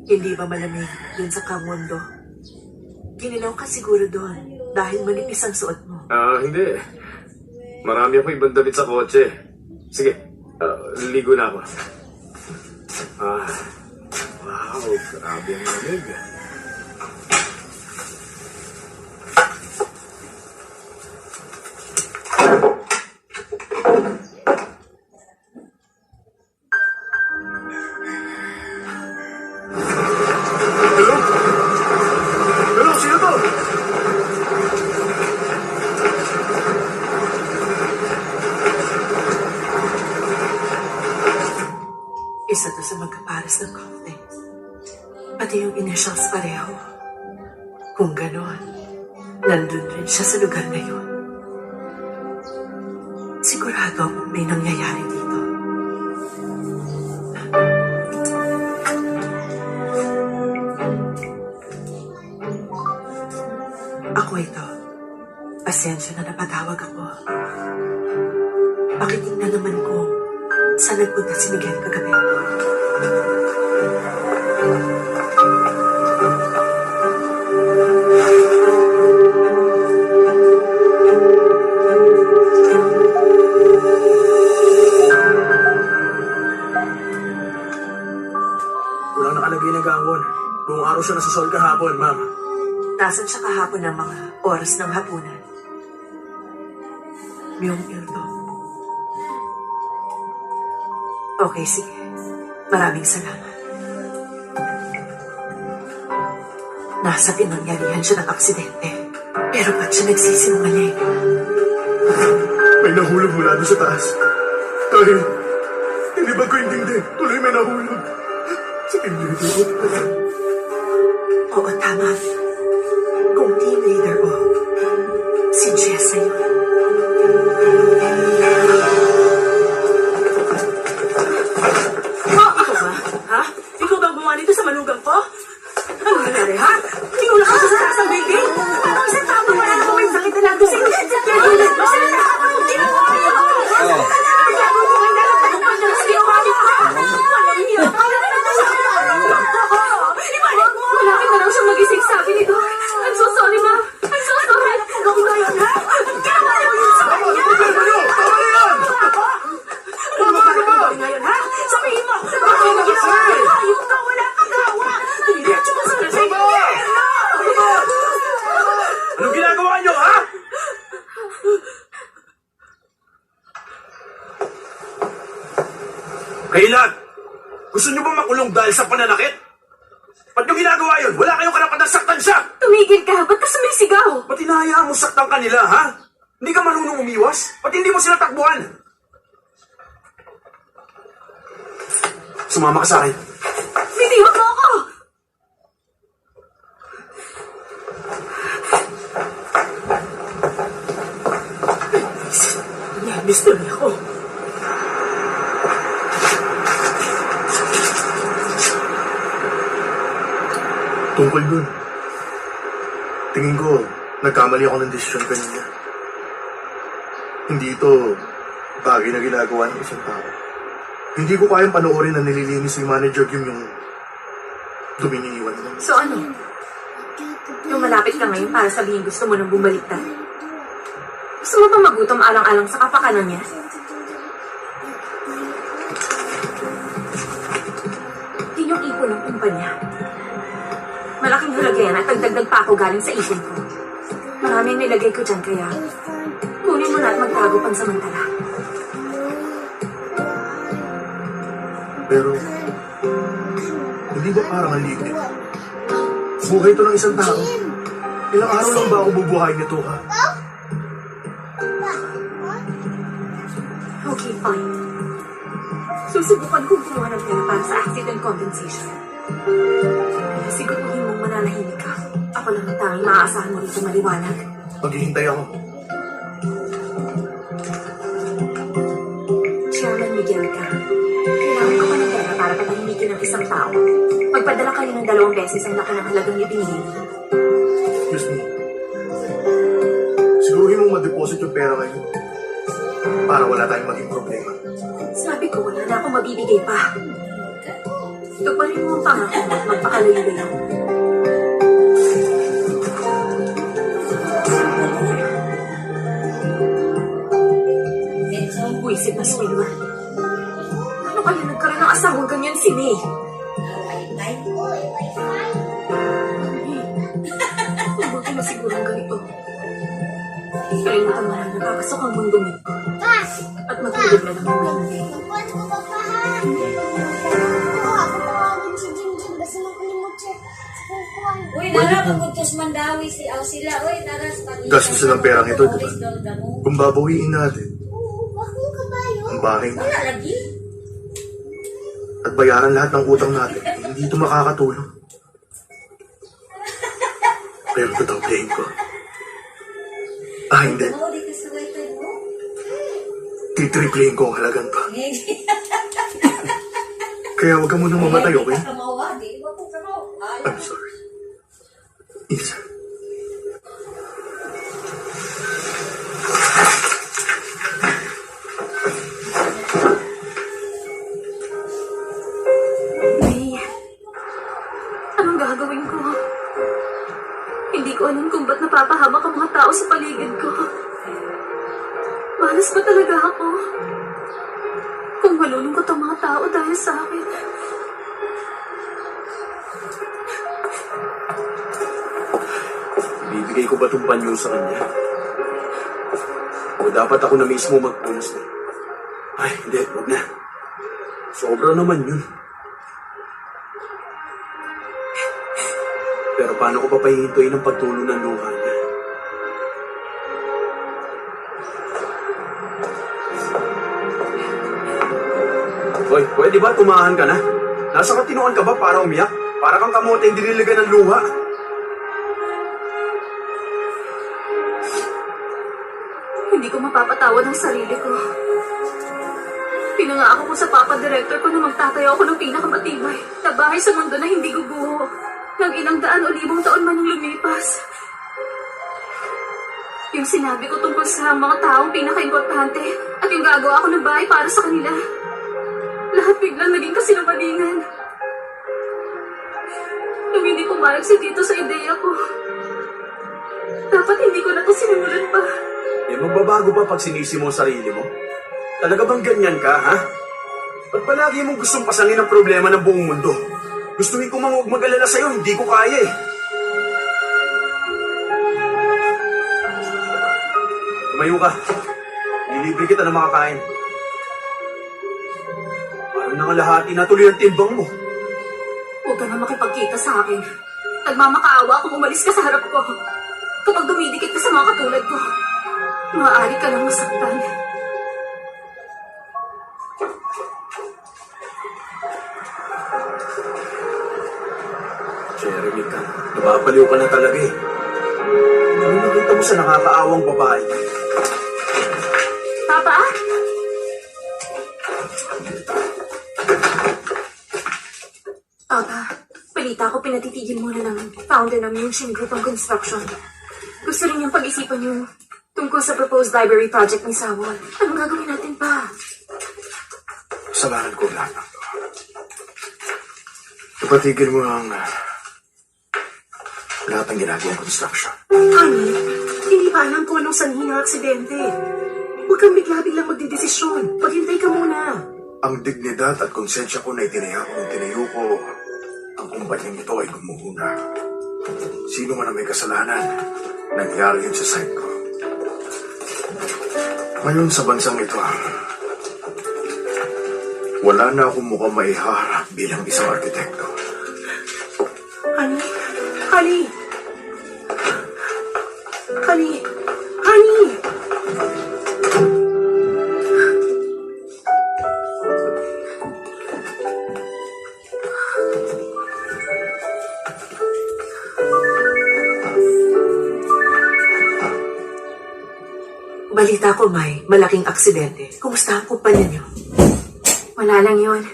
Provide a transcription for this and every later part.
Hindi ba malamig dun sa Kamundo? Ginilaw ka siguro doon dahil manipis ang suot mo. Hindi. Marami akong ibang damit sa kotse. Sige, ligo na ako. Wow, grabe ang lamig. Hello, sino to? Isa to sa magkapares ng kaunti. Pati yung initials pareho. Kung ganon, nandun rin siya sa lugar na yun. Sigurado akong may nangyayari dito. Ako ito. Pasensya na napatawag ako. Pakitingnan naman kung saan nagpunta si Miguel kagabi. Walang nakalagay na gangon. Buong araw siya nasa sol kahapon, ma'am. Nasaan siya kahapon ng mga oras ng hapunan? Miyong Ildo. Okay, sige. Maraming salamat. Nasa pinangyarihan siya ng aksidente. Pero ba't siya nagsisinungaling? May nahulog mula doon sa taas. Dahil, tinibag ko yung dingding. Tuloy may nahulog. Sa pinlilibot. Oo, tama. Kung team leader mo, si Jessa yun. Ikaw ba? Ha? Ikaw ba gumawa nito sa manugang ko? Ano nangyari, ha? Tinulak ko sa taas ng building? Parang isang tao wala na may sakit na lang doon sa inyo. Tinulak ko sa taas ng ginawa niyo! Malapit na daw siyang magising sabi nito. I'm so sorry, ma'am. I'm so sorry. Gawin mo yun, ha? Gawin mo yun sa kanya! Tama na yan! Tama na ba? Gawin ngayon, ha? Sabihin mo! Bakit mo ginawa niya? Hayop ka, wala kang gawa! Diretso mo sana sa impyerno! Anong ginagawa niyo, ha? Kailan? Gusto niyo ba makulong dahil sa pananakit? Ba't niyo ginagawa yun? Wala kayong karapatang saktan siya! Tumigil ka! Ba't ka sumisigaw? Ba't hinahayaan mo saktan kanila, ha? Hindi ka marunong umiwas? Ba't hindi mo sila takbuhan? Sumama ka sa akin. Bitiwan mo ako! Nervous tuloy ako. Tungkol dun. Tingin ko, nagkamali ako ng desisyon kanina. Hindi ito bagay na ginagawa ng isang tao. Hindi ko kayang panoorin na nililinis ni Manager Kim yung dumi niya iwan mo. So ano? Yung malapit ka ngayon para sabihin gusto mo nang bumaliktad? Gusto mo ba magutom alang-alang sa kapakanan niya? Yun yung ipon ng kumpanya. Malaking halaga yan at nagdagdag pa ako galing sa ipon ko. Marami ang nilagay ko dyan kaya kunin mo na at magtago pansamantala. Pero, hindi ba parang ang liit? Buhay ito ng isang tao. Ilang araw lang ba ako bubuhayin nito, ha? Okay, fine. Susubukan kong kumuha ng pera para sa accident compensation. Kaya siguruhin mong mananahimik ka. Ako lang ang tanging maaasahan mo rito maliwanag. Maghihintay ako. Chairman Miguel ka. Kailangan ko pa ng pera para patahimikin ng isang tao. Magpadala kayo ng 2 beses ang laki ng halagang ibinigay. Excuse me. Siguruhin mong ma-deposit yung pera ngayon. para wala tayong maging problema. Sabi ko, wala na akong mabibigay pa. Tuparin mo ang pangako mo at magpakalayo-layo. Buisit na swimmer. Ano kaya nagkaroon ng asawang ganyan si May? Mabuti na siguro ang ganito. Kalimutan mo na nakakasok ang mundong ito. At matulog na lang ang hindi. Uy, Nara, pagpuntos mandawi sila. Uy, Nara, Gastos ng perang ito, di ba? Kung babawiin natin, ang bahay na, Wala lagi. at bayaran lahat ng utang natin, hindi ito makakatulong. Pero totoo ko. Hindi. Oo, di ka sa wifi mo. Titriplayin ko ang halagan pa. Kaya huwag ka munang mamatay, okay? Kamawa, di ba po kamawa? I'm sorry. Isa. May, anong gagawin ko? Hindi ko alam kung ba't napapahamak ang mga tao sa paligid ko. Malas ba talaga ako? Kung malulungkot ang mga tao dahil sa akin. Bibigay ko ba itong panyo sa kanya? O dapat ako na mismo magpunas na? Ay, hindi, huwag na. Sobra naman yun. Pero paano ko pa pahihintuin ang pagtulo ng luha niya? Hoy, pwede ba tumahan ka na? Nasa katinuan ka ba para umiyak? Para kang kamote yung diniligan ng luha. Hindi ko mapapatawad ang sarili ko. Pinangako ko sa Papa Director ko na magtatayo ako ng pinakamatibay na bahay sa mundo na hindi guguho ng ilang daan o libong taon man ang lumipas. Yung sinabi ko tungkol sa mga taong pinaka-importante at yung gagawa ko ng bahay para sa kanila. Lahat biglang naging kasinungalingan. Nung hindi pumayag si Tito sa ideya ko, dapat hindi ko na ito sinimulan pa. Eh, magbabago ba pag sinisi mo ang sarili mo? Talaga bang ganyan ka, ha? Ba't palagi mong gustong pasangin ang problema ng buong mundo? Gustuhin ko mang huwag mag-alala sa'yo, hindi ko kaya eh. Tumayo ka. Lilibre kita ng makakain. Parang nangalahati na tuloy ang timbang mo. Huwag ka na makipagkita sa akin. Nagmamakaawa kung umalis ka sa harap ko. Kapag dumidikit ka sa mga katulad ko, maaari ka lang masaktan. Jeremy ka, nababaliw ka na talaga eh. Ano nakita mo sa nakakaawang babae? Papa? Papa, balita ko pinatitigil muna ng founder ng Munshin Group of Construction. Gusto rin niyang pag-isipan yung tungkol sa proposed library project ni Sawon. Anong gagawin natin pa? Samahan ko lahat ng to. Ipatigil mo ang lahat ng ginagawang construction. Honey, hindi pa alam kung anong sanhi ng aksidente. Huwag kang bigla-biglang magdidesisyon. Paghintay ka muna. Ang dignidad at konsensya ko na itinayo ko, ang kumpanyang ito ay gumuhuna. Sino man ang may kasalanan, nangyari yun sa site ko. Ngayon sa bansang ito, wala na akong mukhang maiharap bilang isang arkitekto. Honey, honey. Honey, honey. Balita ko, May, malaking aksidente. Kumusta ang kumpanya niyo? Wala lang yun.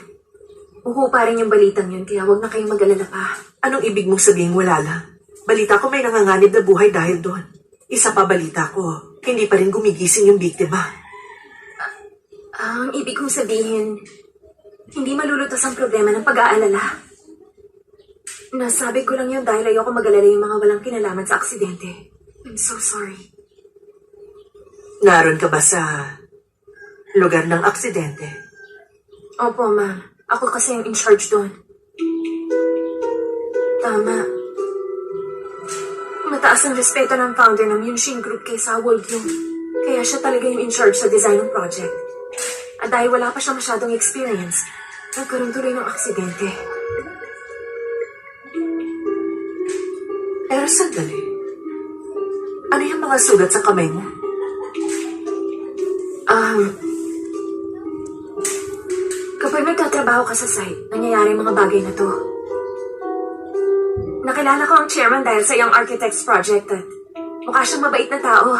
Uho pa rin yung balitang yun, kaya huwag na kayong mag-alala pa. Anong ibig mong sabihin wala lang? Balita ko may nanganganib na buhay dahil doon. Isa pa balita ko, hindi pa rin gumigising yung biktima. Ang ibig kong sabihin, hindi malulutas ang problema ng pag-aalala. Nasabi ko lang yun dahil ayoko mag-alala yung mga walang kinalaman sa aksidente. I'm so sorry. Naroon ka ba sa lugar ng aksidente? Opo, ma'am. Ako kasi yung in charge doon. Tama. Mataas ang respeto ng founder ng Munshin Group kay Sawol Gyung. Kaya siya talaga yung in charge sa design ng project. At dahil wala pa siya masyadong experience, nagkaroon tuloy ng aksidente. Pero sandali. Ano yung mga sugat sa kamay mo? Kapag nagtatrabaho ka sa site, nangyayari ang mga bagay na to. Nakilala ko ang chairman dahil sa Young Architects Project at mukha siyang mabait na tao.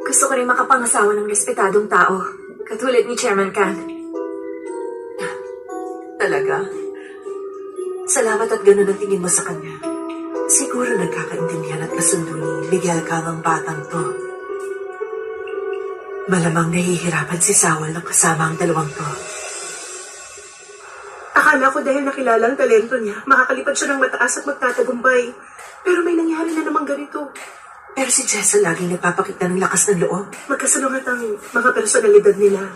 Gusto ko rin makapangasawa ng respetadong tao, katulad ni Chairman Kang. Talaga? Salamat at ganun ang tingin mo sa kanya. Siguro nagkakaintindihan at kasundo ni Miguel Kang ang batang to. Malamang nahihirapan si Sawol ng kasama ang dalawang to. Akala ko dahil nakilala ang talento niya, makakalipad siya ng mataas at magtatagumpay. Pero may nangyari na namang ganito. Pero si Jessa laging nagpapakita ng lakas ng loob. Magkasalungat ang mga personalidad nila.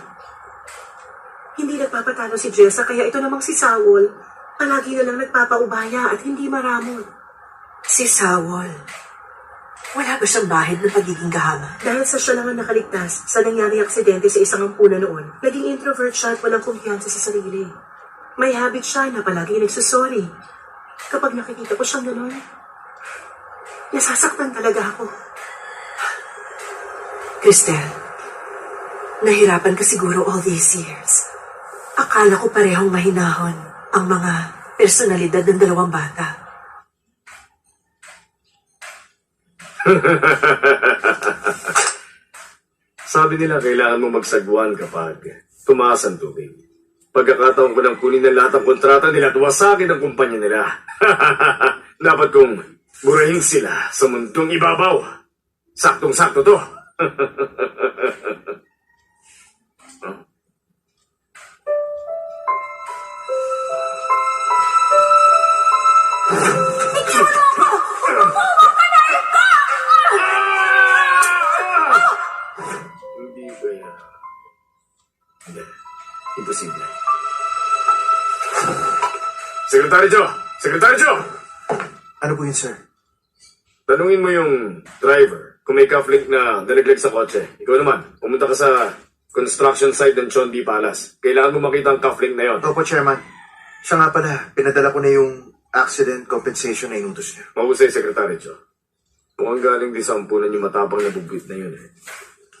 Hindi nagpapatalo si Jessa, kaya ito namang si Sawol, palagi na lang nagpapaubaya at hindi maramon. Si Sawol. Wala ba siyang bahid ng pagiging gahama? Dahil sa siya lang ang nakaligtas sa nangyaring aksidente sa isang ampunan noon, naging introvert siya at walang kumpiyansa sa sarili. May habit siya na palagi nagsusorry. Kapag nakikita ko siyang gano'n, nasasaktan talaga ako. Cristel, nahirapan ka siguro all these years. Akala ko parehong mahinahon ang mga personalidad ng dalawang bata. Sabi nila kailangan mo magsagwan kapag tumaas ang tubig. Pagkakataon ko nang kunin ng lahat ng kontrata nila at wasakin ang kumpanya nila. Dapat kong burahin sila sa mundong ibabaw. Saktong-sakto to. Hindi ko yan. Hindi. Imposible. Sekretary Joe! Sekretary Joe! Ano po yun, sir? Tanungin mo yung driver kung may cufflink na nalaglag sa kotse. Ikaw naman, pumunta ka sa construction site ng Chondi Palace. Kailangan mo makita ang cufflink na yon. Opo, Chairman. Siya nga pala, pinadala ko na yung accident compensation na inutos niya. Mahusay, Sekretary Joe. Mukhang galing din sa ampunan yung matapang na bubwit na yun eh.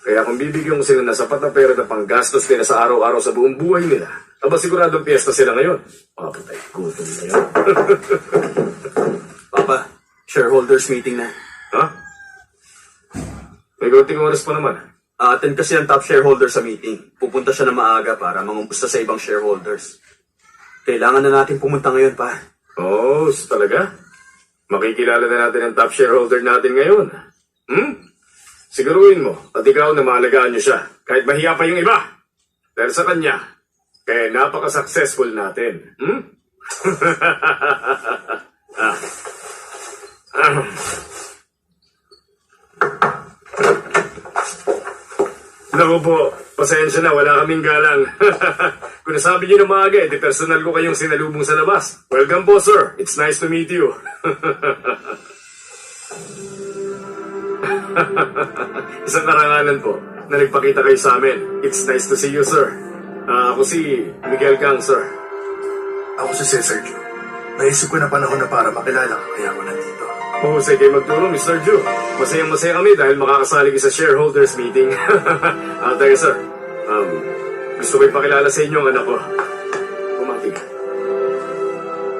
Kaya kung bibigyan ko sila na sapat na pera na panggastos nila sa araw-araw sa buong buhay nila, aba siguradong piyesta sila ngayon. Papatay, gutom na yun. Papa, shareholders meeting na. Ha? May konting oras pa naman. Attend kasi ang top shareholder sa meeting. Pupunta siya na maaga para mangumusta sa ibang shareholders. Kailangan na natin pumunta ngayon, pa. Oh, talaga? Makikilala na natin ang top shareholder natin ngayon. Siguruhin mo at ikaw na maalagaan niyo siya kahit mahiya pa yung iba. Dahil sa kanya, kaya napaka-successful natin. Naku po, pasensya na, wala kaming galang. Kung nasabi niyo na maaga, di personal ko kayong sinalubong sa labas. Welcome po, sir. It's nice to meet you. Isang karangalan po na nagpakita kayo sa amin. It's nice to see you, sir. Ako si Miguel Kang, sir. Ako si Cesar Joe. Naisip ko na panahon na para makilala ka, kaya ako nandito. Mahusay kayo magturo, Mr. Joe. Masayang-masaya kami dahil makakasali kayo sa shareholders meeting. Teka, sir. Gusto ko ipakilala sa inyo ang anak ko. Bumati ka.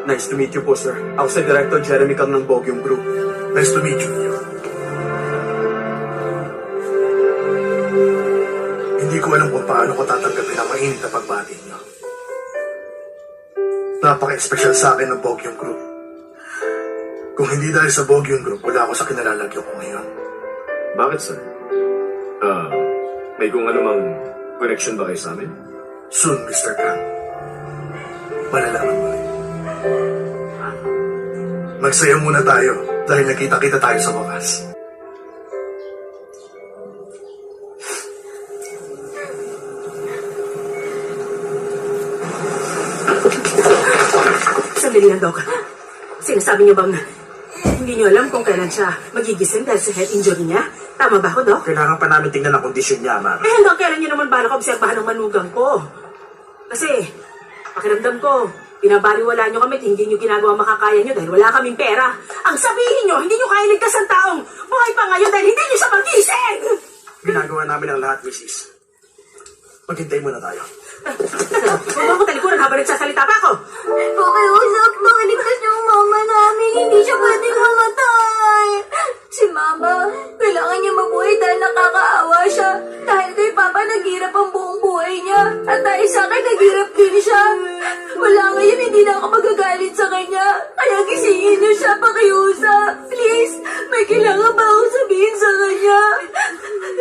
Nice to meet you po, sir. Ako si Director Jeremy Kang ng Bogyong Group. Nice to meet you. Hindi ko alam kung paano ko tatanggapin ang mainit na pagbati niyo. Napaka-espesyal sa akin ng Bogyong Group. Kung hindi dahil sa Bogyong Group, wala ako sa kinalalagyan ko ngayon. Bakit, sir? May kung ano mang connection ba kayo sa amin? Soon, Mr. Kang. Malalaman mo rin. Magsaya muna tayo dahil nakita-kita tayo sa wakas. Sandali lang, Doc. Sinasabi niyo bang hindi niyo alam kung kailan siya magigising dahil sa head injury niya? Tama ba ako, Doc? Kailangan pa namin tingnan ang kondisyon niya, Ma'am. Eh, hanggang kailan niyo naman balak obserbahan ng manugang ko? Kasi, pakiramdam ko, binabaliwala niyo kami at hindi niyo ginagawa makakaya niyo dahil wala kaming pera. Ang sabihin niyo, hindi niyo kaya ligtas ang taong buhay pa ngayon dahil hindi niyo siya magising! Ginagawa namin ang lahat, Mrs. Maghintay muna tayo. Huwag mo ako talikuran habang nagsasalita pa ako. Pakiusap, makiligtas niyo ang mama namin. Hindi siya pwedeng mamatay. Si mama, kailangan niya mabuhay dahil nakakaawa siya. Dahil kay papa naghirap ang buong buhay niya. At dahil sa akin naghirap din siya. Wala ngayon, hindi na ako magagalit sa kanya. Kaya gisingin niyo siya, pakiusap. Please, may kailangan ba akong sabihin sa kanya?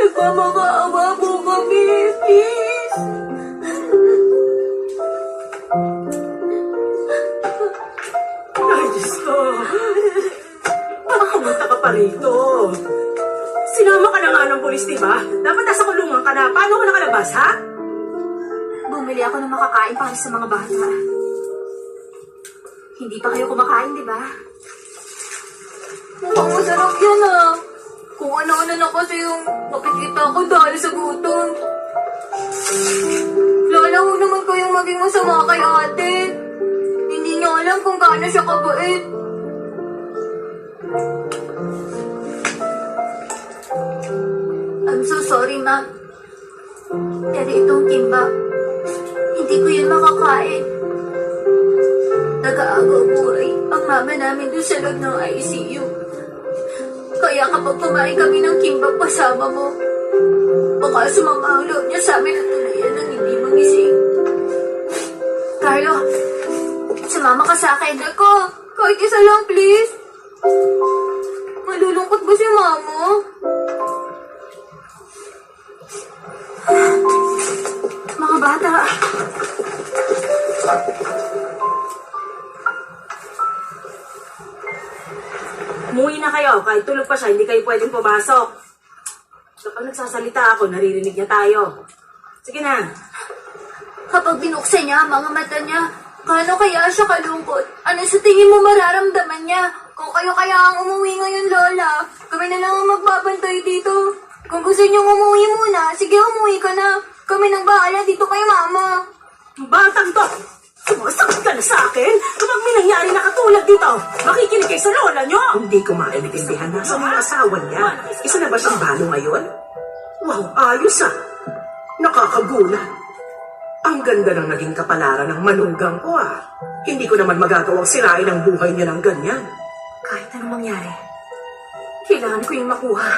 Nagmamakaawa po kami, please. Ay, Diyos ko. Makamunta ka pa rito. Sinama ka na nga ng polis, diba? Dapat nasa kulungan ka na. Paano ka nakalabas, ha? Bumili ako ng makakain para sa mga bata. Hindi pa kayo kumakain, di ba? Mukhang masarap yan ah. Kung ano-ano na kasi yung nakikita ko dahil sa gutom. Lala ko naman kayong maging masama kay ate. Hindi niya alam kung gaano siya kabait. I'm so sorry, ma'am. Pero itong kimbap, hindi ko yun makakain. Nag-aagaw buhay ang mama namin doon sa loob ng ICU. Kaya kapag kumain kami ng kimbap kasama mo, baka sumama ang loob niya sa amin at tuluyan ng hindi magising. Carlo, sumama ka sa akin. Ako, kahit isa lang please. Malulungkot ba si mama? Mga bata, Umuwi na kayo. Kahit tulog pa siya, hindi kayo pwedeng pumasok. Kapag nagsasalita ako, naririnig niya tayo. Sige na. Kapag binuksan niya ang mga mata niya, kano kaya siya kalungkot? Ano sa tingin mo mararamdaman niya? Kung kayo kaya ang umuwi ngayon, Lola, kami na lang ang magbabantay dito. Kung gusto niyong umuwi muna, sige umuwi ka na. Kami nang bahala dito kay Mama. Batang to! Sumasagot ka na sa akin? Kapag may nangyari na katulad dito, makikinig kayo sa lola niyo! Hindi ko maintindihan na sa mga asawa niya. Isa na ba siyang balo ngayon? Wow, ayos ah. Nakakagulat. Ang ganda ng naging kapalaran ng manugang ko ah. Hindi ko naman magagawang sirain ang buhay niya ng ganyan. kahit anong mangyari, kailangan ko yung makuha.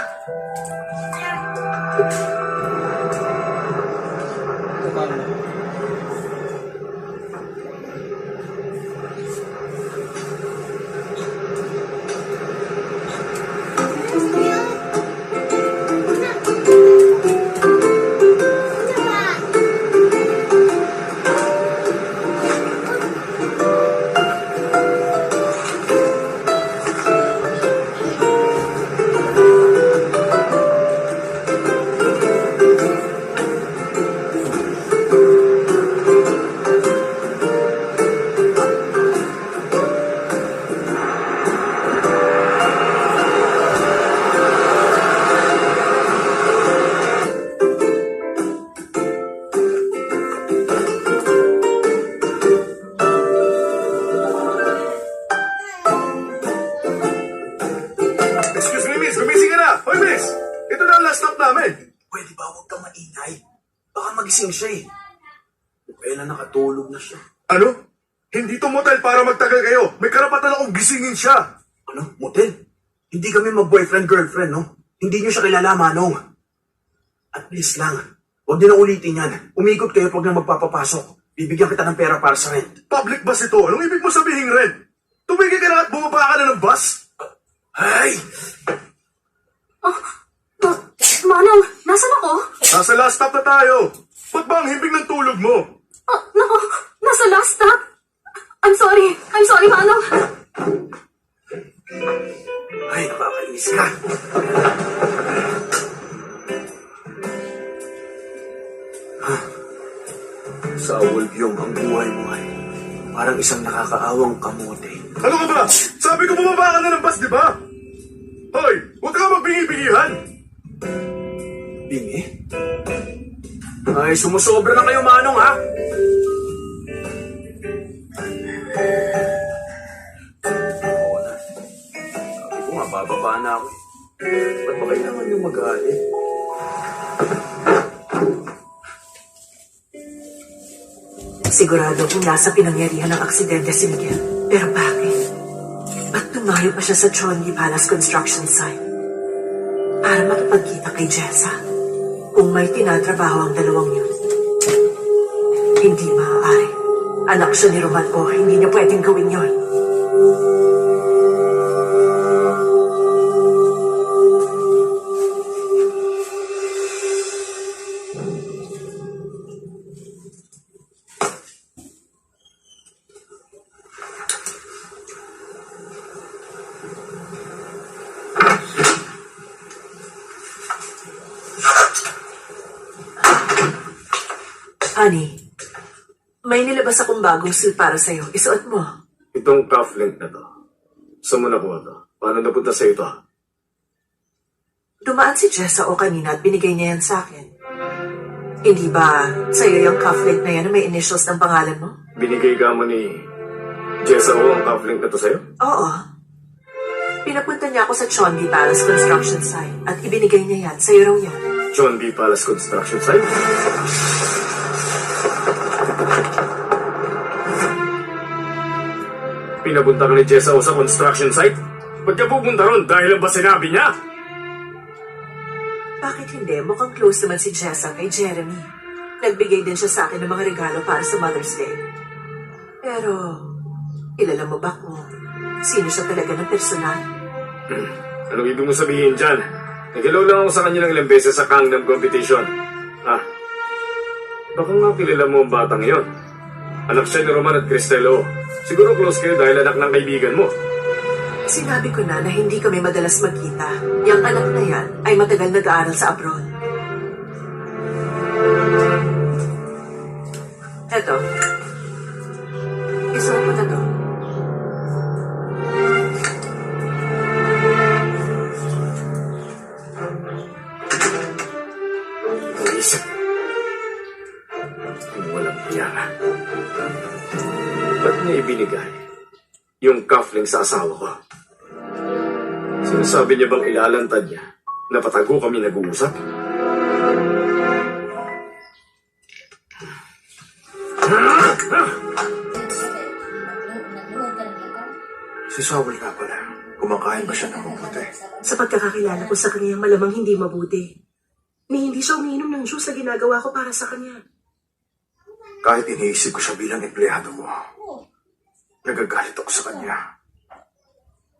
Excuse me, miss. Gumising ka na. Hoy, miss. Ito na ang last stop namin. Pwede ba huwag kang maingay? Baka magising siya eh. Kailan nakatulog na siya? Ano? Hindi to motel para magtagal kayo. May karapatan akong gisingin siya. Ano? Motel? Hindi kami mag-boyfriend-girlfriend, no? Hindi niyo siya kilala, Manong. At least lang. Huwag niyo na ulitin yan. Umikot kayo pag na magpapapasok. Bibigyan kita ng pera para sa rent. Public bus ito. Anong ibig mo sabihin, Red? Tumigil ka na at bumaba ka na ng bus? Hey! Manong, nasan ako? Nasa last stop na tayo. Ba't ba ang himbing ng tulog mo? Oh, naku, nasa last stop. I'm sorry, Manong. Ay, nakakainis ka. Sa Wolbyong ang buhay mo ay parang isang nakakaawang kamote. Ano ka ba? Sabi ko bumaba ka na ng bus, di ba? Hoy, huwag ka magbingi-bingihan! Bingi? Ay, sumusobra na kayo, Manong, ha? Oo na. Sabi ko nga, bababa na ako. Ba't ba kailangan yung mag-aalit? Sigurado kung nasa pinangyarihan ng aksidente si Miguel. Pero bakit? Ba't tumayo pa siya sa Chongi Palace construction site? Para makipagkita kay Jessa? Kung may tinatrabaho ang dalawang yun. Hindi maaari. Anak siya ni Roman O. Hindi niya pwedeng gawin yun. Honey, may nilabas akong bagong suit para sa'yo. Isuot mo. Itong cufflink na to. Saan mo nakuha to? Paano napunta sa ito? Dumaan si Jessa o kanina at binigay niya yan sa akin. Hindi ba sa'yo yung cufflink na yan na may initials ng pangalan mo? Binigay ka mo ni Jessa O ang cufflink na to sa'yo? Oo. Pinapunta niya ako sa Chongi Palace construction site at ibinigay niya yan. Sa'yo raw yan. John B. Palace Construction Site? Pinapunta ka ni Jessa O sa construction site? Ba't ka pupunta ron dahil ang ba sinabi niya? Bakit hindi? Mukhang close naman si Jessa kay Jeremy. Nagbigay din siya sa akin ng mga regalo para sa Mother's Day. Pero, kilala mo ba kung sino siya talaga ng personal? Anong ibig mo sabihin dyan? Nagilaw lang ako sa kanya ng ilang beses sa Gangnam competition. Baka nga kilala mo ang batang yon. Anak siya ni Roman at Cristelo. Siguro close kayo dahil anak ng kaibigan mo. Sinabi ko na hindi kami madalas magkita. Yang anak na yan ay matagal nag-aaral sa abroad. Eto. Isuot mo na to. Isip. Kung walang piyara. Ba't niya ibinigay yung cufflink sa asawa ko? Sinasabi niya bang ilalantad niya na patago kami nag-uusap? Si Saul nga pala. Kumakain ba siya ng mabuti? Sa pagkakakilala ko sa kanya, malamang hindi mabuti. Ni hindi siya umiinom ng juice na ginagawa ko para sa kanya. Kahit iniisip ko siya bilang empleyado ko, nagagalit ako sa kanya.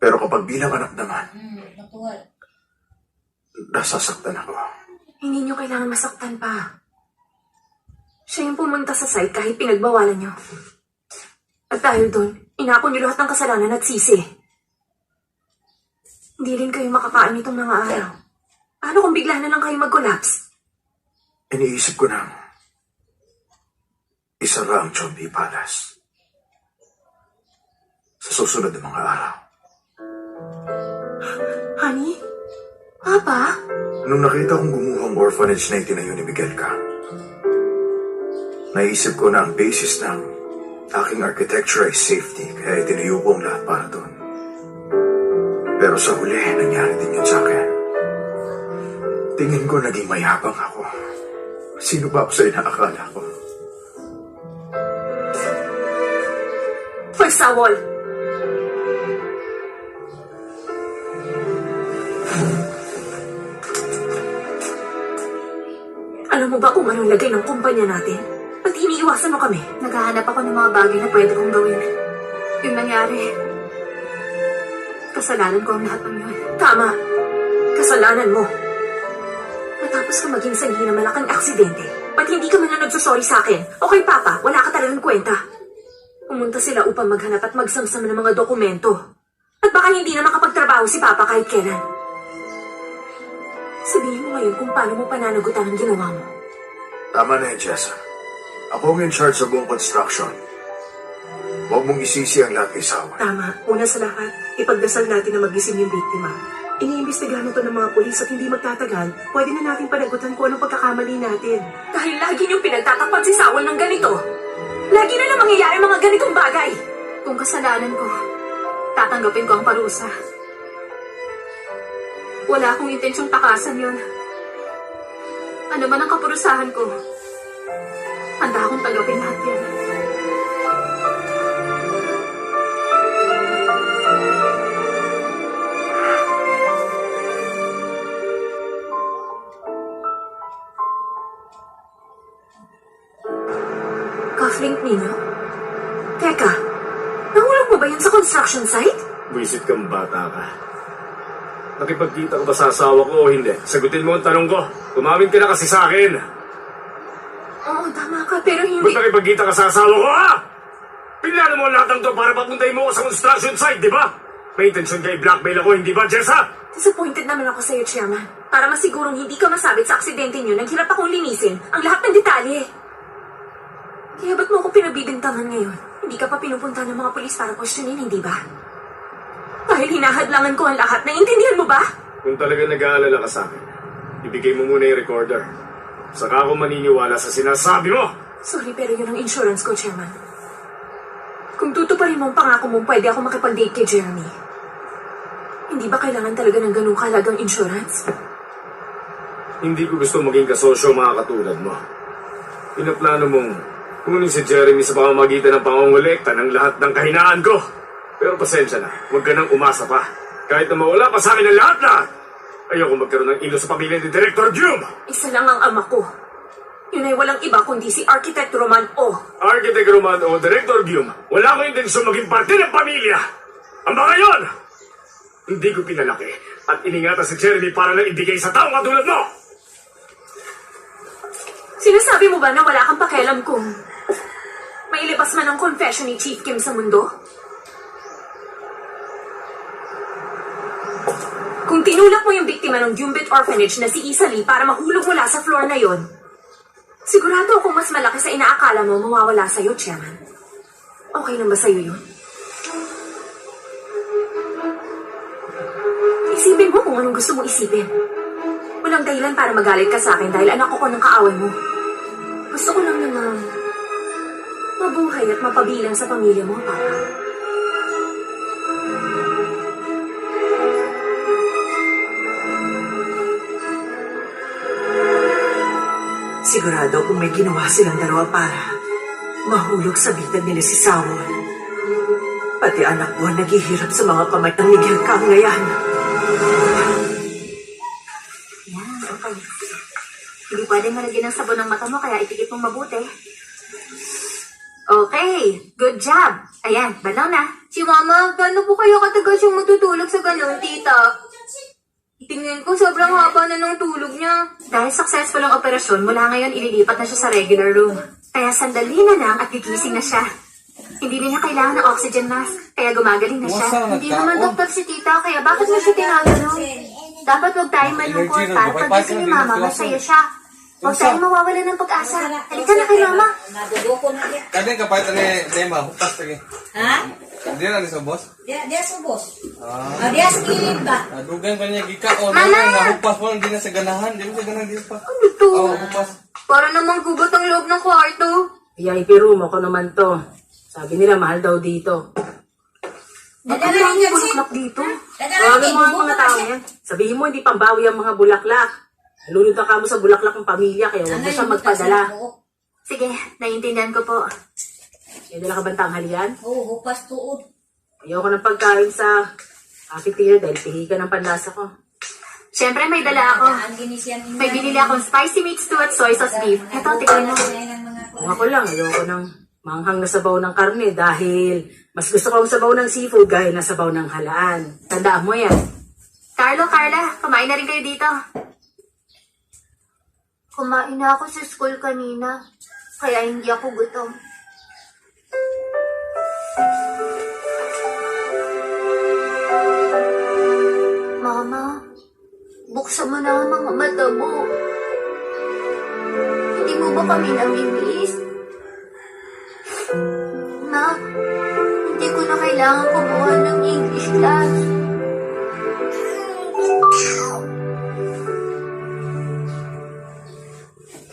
Pero kapag bilang anak naman, nasasaktan ako. Hindi niyo kailangan masaktan pa. Siya yung pumunta sa site kahit pinagbawalan niyo. At dahil doon, inako niyo lahat ng kasalanan at sisi. Hindi rin kayo makakain itong mga araw. Paano kung bigla na lang kayo mag-collapse? Iniisip ko nang isara ang Chonbi Palace sa susunod na mga araw. Honey? Papa? Nung nakita kong gumuhang orphanage na itinayo ni Miguel ka, naisip ko na ang basis ng aking architecture ay safety, kaya itinayo ko ang lahat para doon. Pero sa huli, nangyari din yun sa akin. Tingin ko naging mayabang ako. Sino ba ako sa inaakala ko? Pagsawol! Alam mo ba kung anong lagay ng kumpanya natin? Ba't iniiwasan mo kami? Naghahanap ako ng mga bagay na pwede kong gawin. Yung nangyari, kasalanan ko ang lahat ng yun. Tama. Kasalanan mo. Matapos ka maging sanhi ng malaking aksidente, Ba't hindi ka man lang nagsasorry sa akin? Okay, Papa, wala ka talagang kwenta. Pumunta sila upang maghanap at magsamsam ng mga dokumento. At baka hindi na makapagtrabaho si Papa kahit kailan. Sabihin mo ngayon kung paano mo pananagutan ang ginawa mo. Tama na yan, Jessa. Ako ang in charge sa buong construction. Huwag mong isisi ang lahat kay Sawan. Tama. Una sa lahat, ipagdasal natin na magising yung biktima. Iniimbestigahan ito ng mga pulis at hindi magtatagal, pwede na natin panagutan kung anong pagkakamali natin. Dahil lagi niyong pinagtatakpan si Sawol ng ganito. Lagi na lang mangyayari mga ganitong bagay. Kung kasalanan ko, tatanggapin ko ang parusa. Wala akong intensyong takasan yun. Ano man ang kaparusahan ko, handa akong tanggapin lahat yan. Cufflink ninyo? Teka, nahulog mo ba yan sa construction site? Buisit kang bata ka. Nakipagkita ka ba sa asawa ko o hindi? Sagutin mo ang tanong ko. Umamin ka na kasi sa akin. Oo, tama ka, pero hindi... Ba't nakipagkita ka sa asawa ko, ha? Pinlano mo lahat ng to para papuntahin mo ako sa construction site, di ba? May intensyon ka i-blackmail ako, hindi ba, Jessa? Disappointed naman ako sa'yo, Chairman. Para masigurong hindi ka masabit sa aksidente niyo, naghirap akong linisin ang lahat ng detalye. Kaya ba't mo ako pinabibintangan ngayon? Hindi ka pa pinupunta ng mga pulis para questionin, hindi ba? Dahil hinahadlangan ko ang lahat, naiintindihan mo ba? Kung talaga nag-aalala ka sa akin, ibigay mo muna yung recorder. Saka ako maniniwala sa sinasabi mo. Sorry, pero yun ang insurance ko, Chairman. Kung tutuparin mo ang pangako mo, pwede ako makipag-date kay Jeremy. Hindi ba kailangan talaga ng ganung kalagang insurance? Hindi ko gusto maging kasosyo mga katulad mo. Pinaplano mong kunin si Jeremy sa pamamagitan ng pangongolekta ng lahat ng kahinaan ko. Pero pasensya na, huwag ka nang umasa pa. Kahit na mawala pa sa akin ang lahat-lahat. Ayoko magkaroon ng ilo sa pamilya ni Director Hume. Isa lang ang ama ko. Yun ay walang iba kundi si Architect Roman O. Architect Roman o Director Hume, wala akong intensyon maging parte ng pamilya. Ang mga yon, hindi ko pinalaki at iningatan si Jeremy para lang ibigay sa taong katulad mo. Sinasabi mo ba na wala kang pakialam kung mailabas man ang confession ni Chief Kim sa mundo? Kung tinulak mo yung biktima ng Jumbit Orphanage na si Isa Lee para mahulog mula sa floor na yon, sigurado akong mas malaki sa inaakala mo mawawala sa'yo, Chairman. Okay lang ba sa'yo yun? Isipin mo kung anong gusto mong isipin. Walang dahilan para magalit ka sa akin dahil anak ko ng kaaway mo. Gusto ko lang naman mabuhay at mapabilang sa pamilya mo, Papa. Sigurado kung may ginawa silang dalawa para mahulog sa bitan nila si Sawon. Pati anak ko naghihirap sa mga kamay ng Miguel Kang ngayon. Yan, okay. Hindi pwedeng malagyan ng sabon ng mata mo, kaya itikip mong mabuti. Okay, good job. Ayan, banaw na. Si Mama, gaano po kayo katagal siyang matutulog sa ganun, tita? Tingin ko sobrang haba na ng tulog niya. Dahil successful ang operasyon, mula ngayon ililipat na siya sa regular room. Kaya sandali na lang at gigising na siya. Hindi na niya kailangan ng oxygen mask, kaya gumagaling na siya. Hindi naman doktor si tita, kaya bakit mo siya tinatanong? Dapat huwag tayong malungkot para pagising ni Mama, masaya siya. Huwag tayong mawawala ng pag-asa. Halika na kay Mama. Kadang kapag tema, hukas lagi. Ha? Hindi na sa boss. Dia sa boss. Dia sa kilid ba? Dugan pa niya gika o Mama! na hupas mo hindi na sa ganahan, di mo sa ganahan di pa. Ano to? Hupas. Para namang gubat ang loob ng kwarto. VIP room, ako naman to. Sabi nila, mahal daw dito. Dadala niya si... Bulaklak dito. Tawagin mo ang mga tao yan. Sabihin mo, hindi pambawi ang mga bulaklak. Nalulunod ka mo sa bulaklak ng pamilya, kaya huwag mo siya magpadala. Sige, naiintindihan ko po. May dala ka bang tanghalian? Oo, hupas tuod. Ayoko ng pagkain sa cafeteria dahil pihi ka ng panlasa ko. Siyempre, may dala ako. Ang ginisyan niya. May binili akong spicy meat stew at soy sauce beef. Ito, tignan mo. Kung ako lang, ayoko ng manghang na sabaw ng karne dahil mas gusto ko ang sabaw ng seafood gaya na sabaw ng halaan. Tandaan mo yan. Carla, kumain na rin kayo dito. Kumain na ako sa school kanina, kaya hindi ako gutom. Mama, buksan mo na ang mga mata mo. Hindi mo ba kami namimiss? Ma, hindi ko na kailangan kumuha ng English class.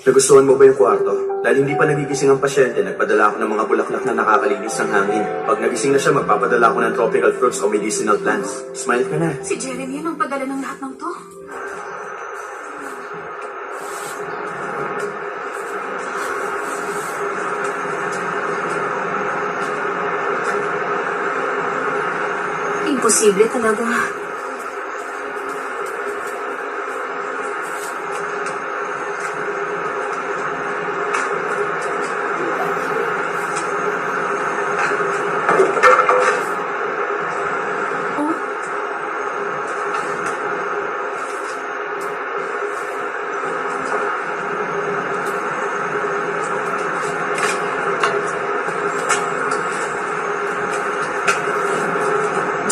Nagustuhan mo ba yung kwarto? Dahil hindi pa nagigising ang pasyente, nagpadala ako ng mga bulaklak na nakakalinis ng hangin. Pag nagising na siya, magpapadala ako ng tropical fruits o medicinal plants. Smile ka na. Si Jeremy ang padala ng lahat ng to. Imposible talaga.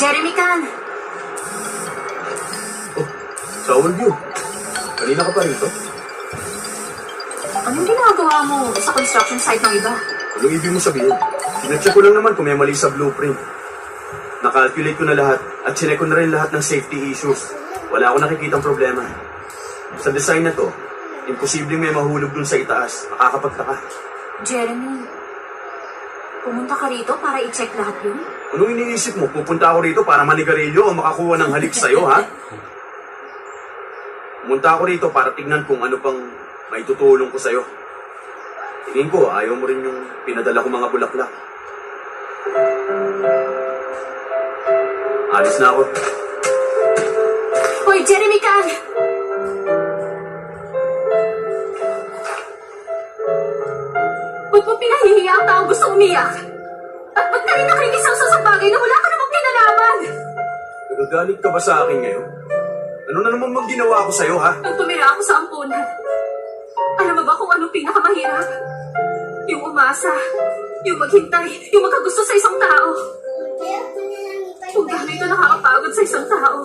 Jeremy Can! Oh, Saul Yu. Kanina ka pa rito? Anong ginagawa mo sa construction site ng iba? Anong ibig mo sabihin? Sinecheck ko lang naman kung may mali sa blueprint. Nakalculate ko na lahat at sinek ko na rin lahat ng safety issues. Wala akong nakikitang problema. Sa design na to, imposible may mahulog dun sa itaas. Makakapagtaka. Jeremy, pumunta ka rito para i-check lahat yun? Anong iniisip mo? Pupunta ako rito para manigarilyo o makakuha ng halik sa'yo, ha? Pumunta ako rito para tignan kung ano pang may tutulong ko sa'yo. Tingin ko, ayaw mo rin yung pinadala ko mga bulaklak. Alis na ako. Hoy, Jeremy Can! Ba't mo pinahihiya ang taong gusto umiyak? At ba't ka rin nakikisaw sa bagay na wala ka namang kinalaman? Nagagalit ka ba sa akin ngayon? Ano na naman mang ginawa ko sa'yo, ha? Nang tumira ako sa ampunan, alam mo ba kung anong pinakamahirap? Yung umasa, yung maghintay, yung magkagusto sa isang tao. Kung gaano ito nakakapagod sa isang tao,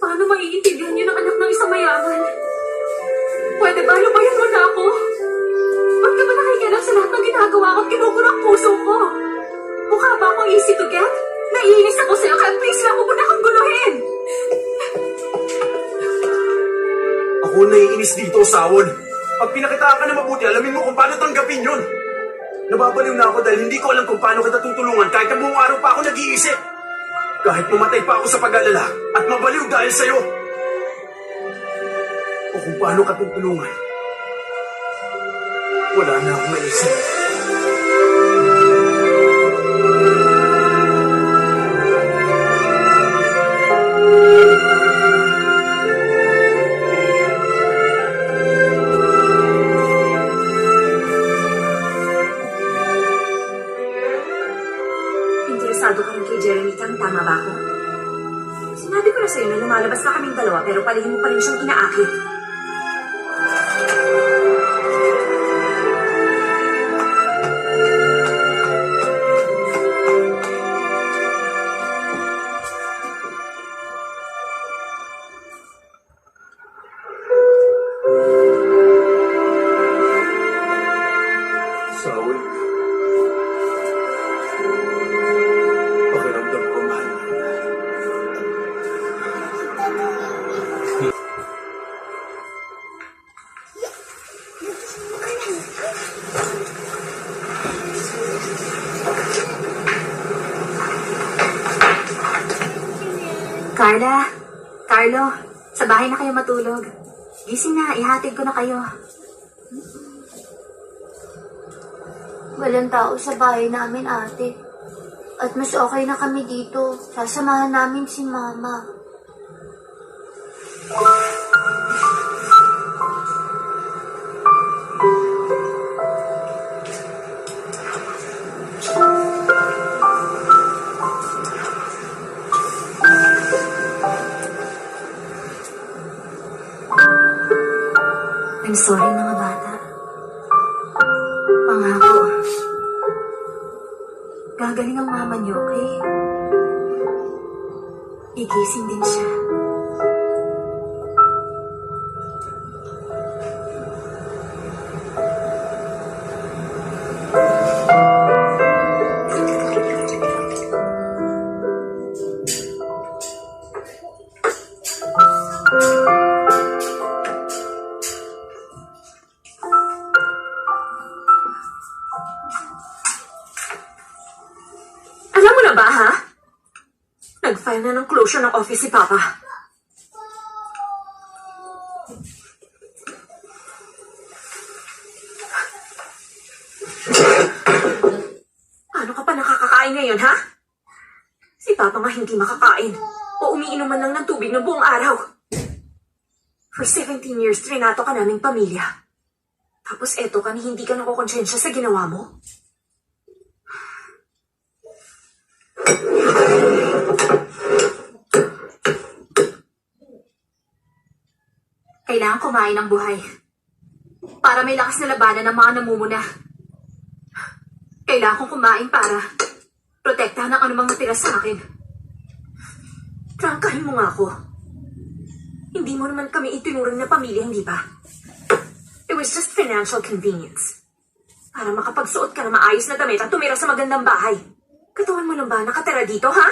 paano maiintindihan yun ang anak ng isang mayaman? Pwede ba lumayan mo na ako? Ba't ka ba nakikialam sa lahat ng ginagawa ko at kinukulo ang puso ko? Mukha ba akong easy to get? Naiinis ako sa'yo kaya please lang huwag mo na akong guluhin! Ako naiinis dito, Sawon. Pag pinakitaan ka na mabuti, alamin mo kung paano tanggapin yun. Nababaliw na ako dahil hindi ko alam kung paano kita tutulungan kahit na buong araw pa ako nag-iisip. Kahit pumatay pa ako sa pag-alala at mabaliw dahil sa'yo. O kung paano ka tutulungan. Wala na akong maisip. Interesado ka rin kay Jeremy Can, tama ba ako? Sinabi ko na sa'yo na lumalabas na kaming dalawa pero palihim mo pa rin siyang inaakit. Saul. Pakiramdam ko, mahal mo. Carla, Carlo, sa bahay na kayo matulog. Gising na, ihatid ko na kayo. Walang tao sa bahay namin, ate. At mas okay na kami dito. Sasamahan namin si Mama. Pangako. Gagaling ang mama niyo, okay? Igising din siya. Alam mo na ba, ha? Nag-file na ng closure ng office si Papa. Paano ka pa nakakakain ngayon, ha? Si Papa nga hindi makakain o umiinom man lang ng tubig ng buong araw. For 17 years, trinato ka naming pamilya. Tapos eto ka ni hindi ka nakukonsensya sa ginawa mo? Kailangan kumain ng buhay. Para may lakas na labanan ng mga namumuna. Kailangan kong kumain para protektahan ang anumang natira sa akin. Trangkahin mo nga ako. Hindi mo naman kami itinuring na pamilya, hindi ba? It was just financial convenience. Para makapagsuot ka na maayos na damit at tumira sa magandang bahay. Katawan mo lang ba nakatira dito, ha?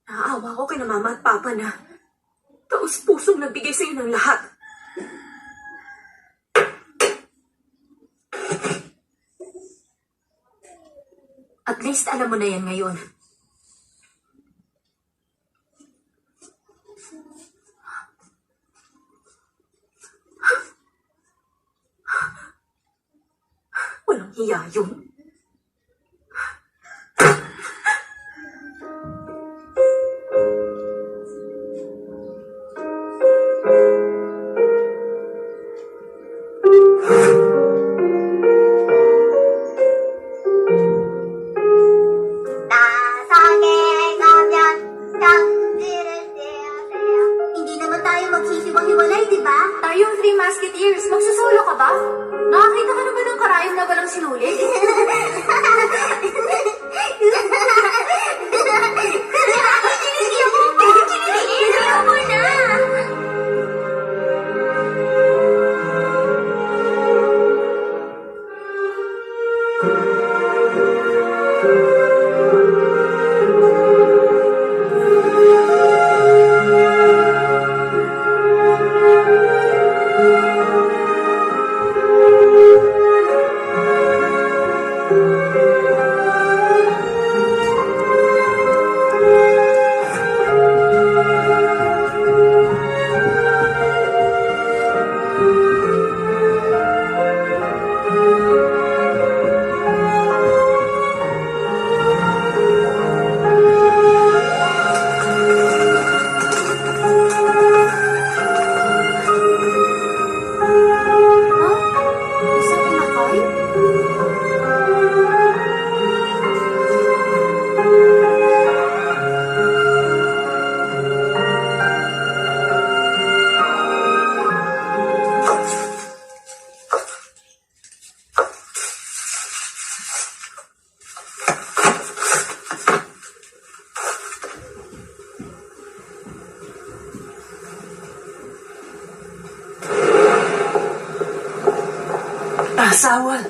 Naaawa ko kina mama at papa na taus-pusong nagbigay sa'yo ng lahat. At least alam mo na yan ngayon. Walang hiya yun. Hindi naman tayo magsisiwang-hiwalay, di ba? Tayong Three Musketeers, magsusolo ka ba? Nakakita ka na ba ng karayom na walang sinulit? Kinikilig mo na! Isa pinakay? Sawal,